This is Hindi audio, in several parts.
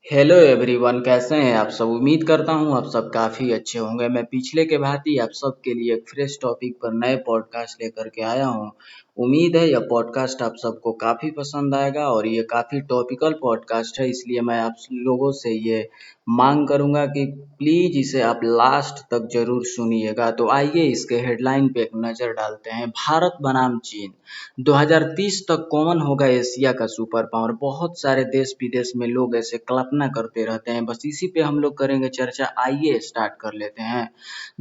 हेलो एवरीवन, कैसे हैं आप सब। उम्मीद करता हूं आप सब काफ़ी अच्छे होंगे। मैं पिछले के भांति आप सब के लिए एक फ्रेश टॉपिक पर नए पॉडकास्ट लेकर के आया हूं। उम्मीद है यह पॉडकास्ट आप सबको काफ़ी पसंद आएगा और ये काफ़ी टॉपिकल पॉडकास्ट है, इसलिए मैं आप लोगों से ये मांग करूंगा कि प्लीज़ इसे आप लास्ट तक ज़रूर सुनिएगा। तो आइए इसके हेडलाइन पे एक नज़र डालते हैं। भारत बनाम चीन 2030 तक कौन होगा एशिया का सुपर पावर। बहुत सारे देश विदेश में लोग ऐसे कल्पना करते रहते हैं, बस इसी पे हम लोग करेंगे चर्चा। आइए स्टार्ट कर लेते हैं।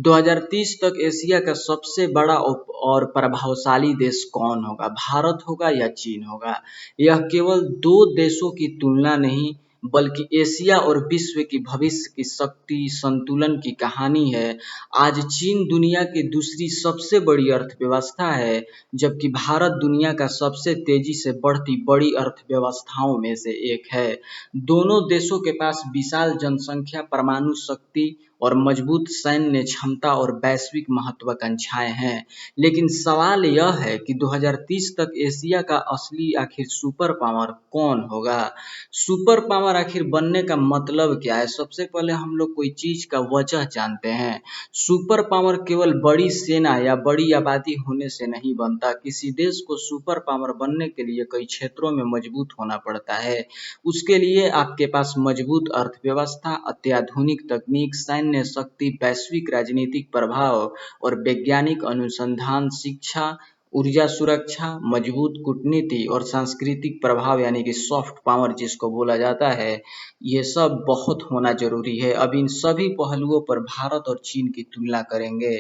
2030 तक एशिया का सबसे बड़ा और प्रभावशाली देश कौन होगा, भारत होगा या चीन होगा। यह केवल दो देशों की तुलना नहीं बल्कि एशिया और विश्व की भविष्य की शक्ति संतुलन की कहानी है। आज चीन दुनिया की दूसरी सबसे बड़ी अर्थव्यवस्था है, जबकि भारत दुनिया का सबसे तेजी से बढ़ती बड़ी अर्थव्यवस्थाओं में से एक है। दोनों देशों के पास विशाल जनसंख्या, परमाणु शक्ति और मजबूत सैन्य क्षमता और वैश्विक महत्वाकांक्षाएं हैं। लेकिन सवाल यह है कि 2030 तक एशिया का असली आखिर सुपर पावर कौन होगा। सुपर पावर आखिर बनने का मतलब क्या है। सबसे पहले हम लोग कोई चीज का वजह जानते हैं। सुपर पावर केवल बड़ी सेना या बड़ी आबादी होने से नहीं बनता। किसी देश को सुपर पावर बनने के लिए कई क्षेत्रों में मजबूत होना पड़ता है। उसके लिए आपके पास मजबूत अर्थव्यवस्था, अत्याधुनिक तकनीक, सैन्य शक्ति, वैश्विक राजनीतिक प्रभाव और वैज्ञानिक अनुसंधान, शिक्षा, ऊर्जा सुरक्षा, मजबूत कूटनीति और सांस्कृतिक प्रभाव यानी कि सॉफ्ट पावर जिसको बोला जाता है, ये सब बहुत होना जरूरी है। अब इन सभी पहलुओं पर भारत और चीन की तुलना करेंगे।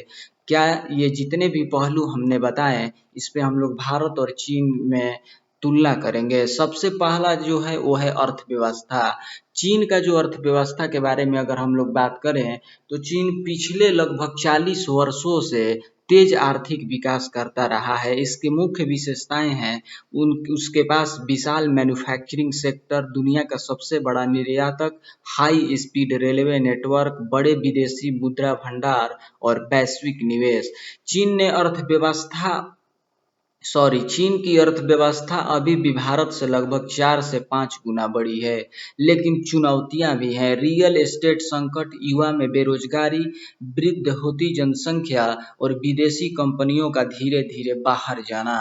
क्या ये जितने भी पहलू हमने बताए, इस पे हम लोग भारत और चीन में तुलना करेंगे। सबसे पहला जो है वो है अर्थव्यवस्था। चीन का जो अर्थव्यवस्था के बारे में अगर हम लोग बात करें, तो चीन पिछले लगभग 40 वर्षों से तेज आर्थिक विकास करता रहा है। इसकी मुख्य विशेषताएं हैं, उसके पास विशाल मैन्युफैक्चरिंग सेक्टर, दुनिया का सबसे बड़ा निर्यातक, हाई स्पीड रेलवे नेटवर्क, बड़े विदेशी मुद्रा भंडार और वैश्विक निवेश। चीन ने अर्थव्यवस्था चीन की अर्थव्यवस्था अभी भी भारत से लगभग 4 से 5 गुना बड़ी है, लेकिन चुनौतियां भी हैं। रियल एस्टेट संकट, युवा में बेरोजगारी, वृद्ध होती जनसंख्या और विदेशी कंपनियों का धीरे धीरे बाहर जाना।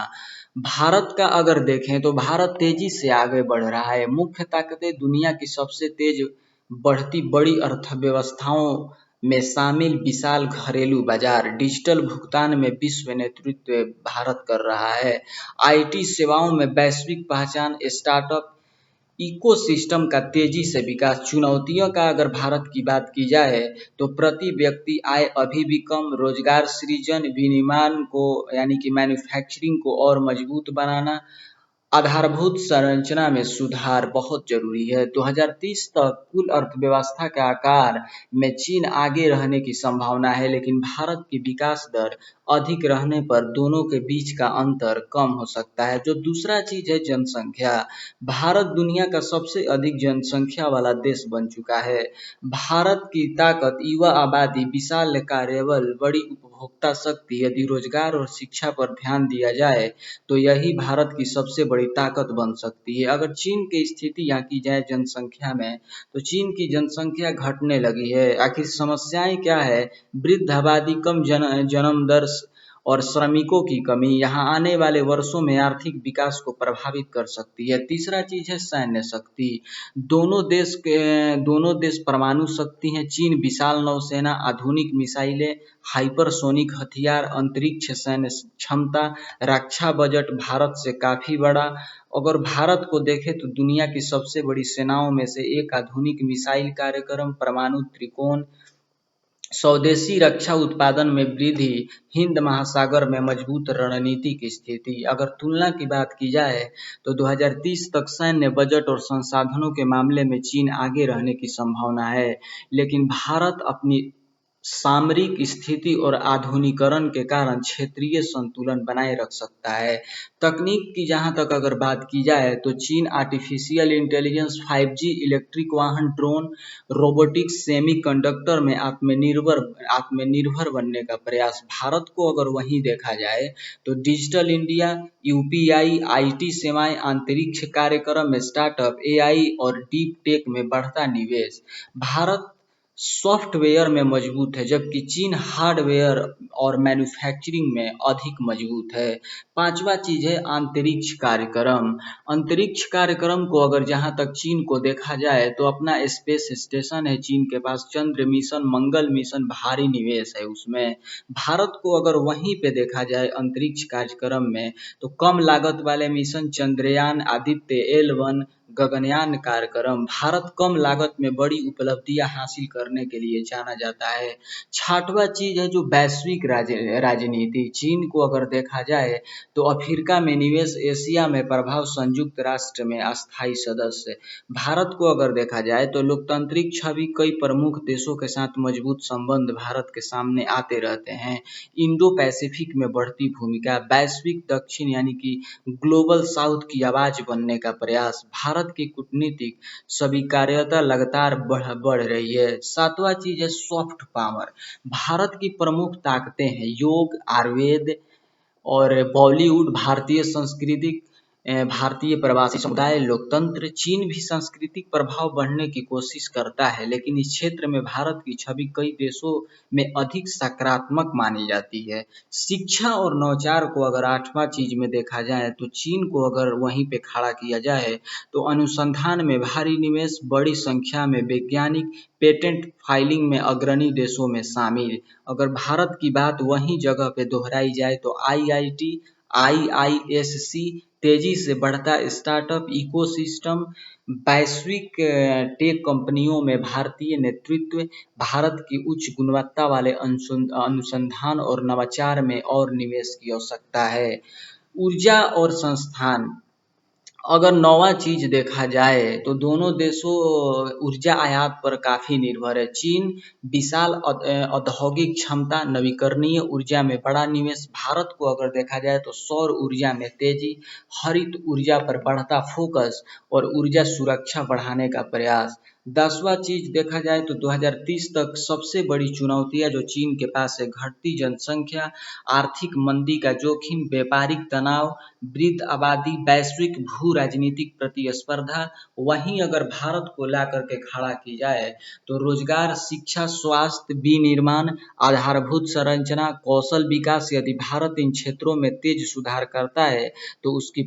भारत का अगर देखें तो भारत तेजी से आगे बढ़ रहा है। मुख्य ताकतें दुनिया की सबसे तेज बढ़ती बड़ी अर्थव्यवस्थाओं में शामिल विशाल घरेलू बाजार, डिजिटल भुगतान में विश्व नेतृत्व भारत कर रहा है। आईटी सेवाओं में वैश्विक पहचान, स्टार्टअप इकोसिस्टम का तेजी से विकास। चुनौतियों का अगर भारत की बात की जाए तो प्रति व्यक्ति आय अभी भी कम, रोजगार सृजन, विनिर्माण को यानी कि मैन्युफैक्चरिंग को और मजबूत बनाना, आधारभूत संरचना में सुधार बहुत जरूरी है। 2030 तक कुल अर्थव्यवस्था के आकार में चीन आगे रहने की संभावना है, लेकिन भारत की विकास दर अधिक रहने पर दोनों के बीच का अंतर कम हो सकता है। जो दूसरा चीज है जनसंख्या। भारत दुनिया का सबसे अधिक जनसंख्या वाला देश बन चुका है। भारत की ताकत, युवा आबादी, विशाल कार्यबल, बड़ी उपभोक्ता शक्ति, यदि रोजगार और शिक्षा पर ध्यान दिया जाए तो यही भारत की सबसे बड़ी ताकत बन सकती है। अगर चीन की स्थिति यहाँ की जाए जनसंख्या में, तो चीन की जनसंख्या घटने लगी है। आखिर समस्याएं क्या है। वृद्ध आबादी, कम जन्म दर और श्रमिकों की कमी यहाँ आने वाले वर्षों में आर्थिक विकास को प्रभावित कर सकती है। तीसरा चीज है सैन्य शक्ति। दोनों देश परमाणु शक्ति हैं। चीन विशाल नौसेना, आधुनिक मिसाइलें, हाइपरसोनिक हथियार, अंतरिक्ष सैन्य क्षमता, रक्षा बजट भारत से काफी बड़ा। अगर भारत को देखें तो दुनिया की सबसे बड़ी सेनाओं में से एक, आधुनिक मिसाइल कार्यक्रम, परमाणु त्रिकोण, स्वदेशी रक्षा उत्पादन में वृद्धि, हिंद महासागर में मजबूत रणनीतिक स्थिति। अगर तुलना की बात की जाए तो 2030 तक सैन्य बजट और संसाधनों के मामले में चीन आगे रहने की संभावना है, लेकिन भारत अपनी सामरिक स्थिति और आधुनिकीकरण के कारण क्षेत्रीय संतुलन बनाए रख सकता है। तकनीक की जहाँ तक अगर बात की जाए तो चीन आर्टिफिशियल इंटेलिजेंस, 5G, इलेक्ट्रिक वाहन, ड्रोन, रोबोटिक्स, सेमीकंडक्टर में आत्मनिर्भर बनने का प्रयास। भारत को अगर वहीं देखा जाए तो डिजिटल इंडिया, यूपीआई, आईटी सेवाएं, अंतरिक्ष कार्यक्रम, स्टार्टअप, एआई और डीप टेक में बढ़ता निवेश। भारत सॉफ्टवेयर में मजबूत है जबकि चीन हार्डवेयर और मैन्युफैक्चरिंग में अधिक मजबूत है। पांचवा चीज है अंतरिक्ष कार्यक्रम। अंतरिक्ष कार्यक्रम को अगर जहां तक चीन को देखा जाए तो अपना स्पेस स्टेशन है चीन के पास, चंद्र मिशन, मंगल मिशन, भारी निवेश है उसमें। भारत को अगर वहीं पे देखा जाए अंतरिक्ष कार्यक्रम में तो कम लागत वाले मिशन चंद्रयान, आदित्य L1, गगनयान कार्यक्रम। भारत कम लागत में बड़ी उपलब्धियां हासिल करने के लिए जाना जाता है। छठवां चीज है जो वैश्विक राजनीति। चीन को अगर देखा जाए तो अफ्रीका में निवेश, एशिया में प्रभाव, संयुक्त राष्ट्र में अस्थायी सदस्य। भारत को अगर देखा जाए तो लोकतांत्रिक छवि, कई प्रमुख देशों के साथ मजबूत संबंध भारत के सामने आते रहते हैं। इंडो पैसिफिक में बढ़ती भूमिका, वैश्विक दक्षिण यानी कि ग्लोबल साउथ की आवाज बनने का प्रयास। भारत की कूटनीतिक स्वीकार्यता लगातार बढ़ रही है। सातवां चीज है सॉफ्ट पावर। भारत की प्रमुख ताकतें हैं योग, आयुर्वेद और बॉलीवुड, भारतीय संस्कृति, भारतीय प्रवासी समुदाय, लोकतंत्र। चीन भी सांस्कृतिक प्रभाव बढ़ने की कोशिश करता है लेकिन इस क्षेत्र में भारत की छवि कई देशों में अधिक सकारात्मक मानी जाती है। शिक्षा और नवाचार को अगर आठवां चीज में देखा जाए तो चीन को अगर वहीं पे खड़ा किया जाए तो अनुसंधान में भारी निवेश, बड़ी संख्या में वैज्ञानिक, पेटेंट फाइलिंग में अग्रणी देशों में शामिल। अगर भारत की बात वहीं जगह पे दोहराई जाए तो आईआईटी, आईआईएससी, तेजी से बढ़ता स्टार्टअप इकोसिस्टम, वैश्विक टेक कंपनियों में भारतीय नेतृत्व, भारत की उच्च गुणवत्ता वाले अनुसंधान और नवाचार में और निवेश की आवश्यकता है। ऊर्जा और संस्थान, अगर नौवां चीज देखा जाए तो दोनों देशों ऊर्जा आयात पर काफी निर्भर है। चीन विशाल औद्योगिक क्षमता, नवीकरणीय ऊर्जा में बड़ा निवेश। भारत को अगर देखा जाए तो सौर ऊर्जा में तेजी, हरित ऊर्जा पर बढ़ता फोकस और ऊर्जा सुरक्षा बढ़ाने का प्रयास। 10वां चीज देखा जाए तो 2030 तक सबसे बड़ी चुनौतियां जो चीन के पास है, घटती जनसंख्या, आर्थिक मंदी का जोखिम, व्यापारिक तनाव, वृद्ध आबादी, वैश्विक भू राजनीतिक प्रतिस्पर्धा। वहीं अगर भारत को ला करके खड़ा की जाए तो रोजगार, शिक्षा, स्वास्थ्य, विनिर्माण, आधारभूत संरचना, कौशल विकास। यदि भारत इन क्षेत्रों में तेज सुधार करता है तो उसकी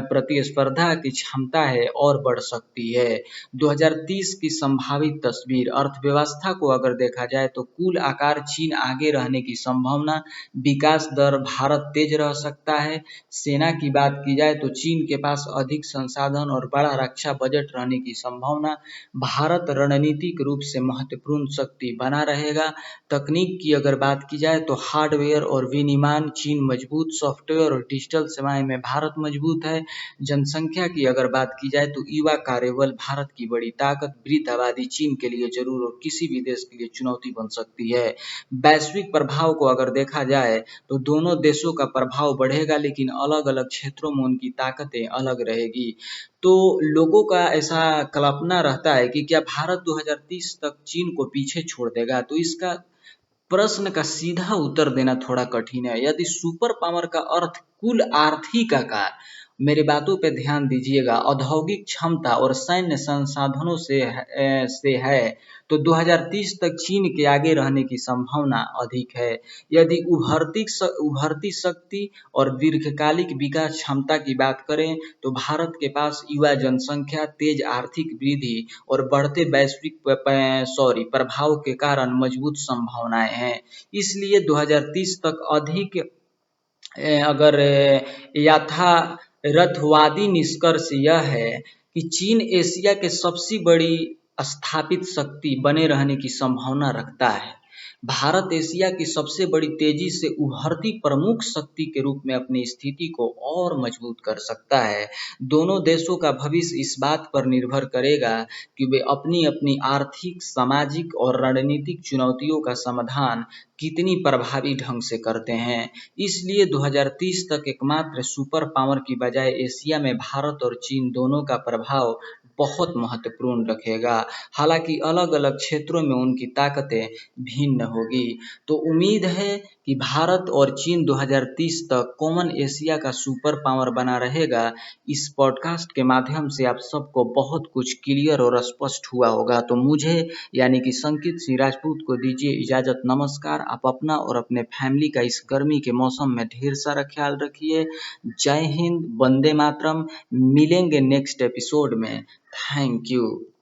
प्रतिस्पर्धा की क्षमता है और बढ़ सकती है। 2030 की संभावित तस्वीर, अर्थव्यवस्था को अगर देखा जाए तो कुल आकार चीन आगे रहने की संभावना, विकास दर भारत तेज रह सकता है। सेना की बात की जाए तो चीन के पास अधिक संसाधन और बड़ा रक्षा बजट रहने की संभावना, भारत रणनीतिक रूप से महत्वपूर्ण शक्ति बना रहेगा। तकनीक की अगर बात की जाए तो हार्डवेयर और विनिर्माण चीन मजबूत, सॉफ्टवेयर और डिजिटल सेवाएं में भारत मजबूत है। जनसंख्या की अगर बात की जाए तो युवा कार्यबल भारत की बड़ी ताकत, वृद्ध आबादी चीन के लिए जरूर और किसी भी देश के लिए चुनौती बन सकती है। वैश्विक प्रभाव को अगर देखा जाए तो दोनों देशों का प्रभाव बढ़ेगा लेकिन अलग अलग क्षेत्रों में उनकी ताकतें अलग रहेगी। तो लोगों का ऐसा कल्पना रहता है कि क्या भारत 2030 तक चीन को पीछे छोड़ देगा, तो इसका प्रश्न का सीधा उत्तर देना थोड़ा कठिन है। यदि सुपर पावर का अर्थ कुल आर्थिक आकार, मेरी बातों पे ध्यान दीजिएगा, औद्योगिक क्षमता और सैन्य संसाधनों से है तो 2030 तक चीन के आगे रहने की संभावना अधिक है। यदि उभरती शक्ति और दीर्घकालिक विकास क्षमता की बात करें तो भारत के पास युवा जनसंख्या, तेज आर्थिक वृद्धि और बढ़ते वैश्विक प्रभाव के कारण मजबूत संभावनाएं हैं। इसलिए 2030 तक अधिक अगर यथार्थवादी निष्कर्ष यह है कि चीन एशिया के सबसे बड़ी स्थापित शक्ति बने रहने की संभावना रखता है। भारत एशिया की सबसे बड़ी तेजी से उभरती प्रमुख शक्ति के रूप में अपनी स्थिति को और मजबूत कर सकता है। दोनों देशों का भविष्य इस बात पर निर्भर करेगा कि वे अपनी अपनी आर्थिक, सामाजिक और रणनीतिक चुनौतियों का समाधान कितनी प्रभावी ढंग से करते हैं। इसलिए 2030 तक एकमात्र सुपर पावर की बजाय एशिया में भारत और चीन दोनों का प्रभाव बहुत महत्वपूर्ण रखेगा। हालांकि अलग-अलग क्षेत्रों में उनकी ताकतें भिन्न होगी। तो उम्मीद है कि भारत और चीन 2030 तक कॉमन एशिया का सुपर पावर बना रहेगा। इस पॉडकास्ट के माध्यम से आप सबको बहुत कुछ क्लियर और स्पष्ट हुआ होगा। तो मुझे यानी कि संकित सिंह राजपूत को दीजिए इजाज़त। नमस्कार। आप अपना और अपने फैमिली का इस गर्मी के मौसम में ढेर सारा ख्याल रखिए। जय हिंद, वंदे मातरम। मिलेंगे नेक्स्ट एपिसोड में। Thank you.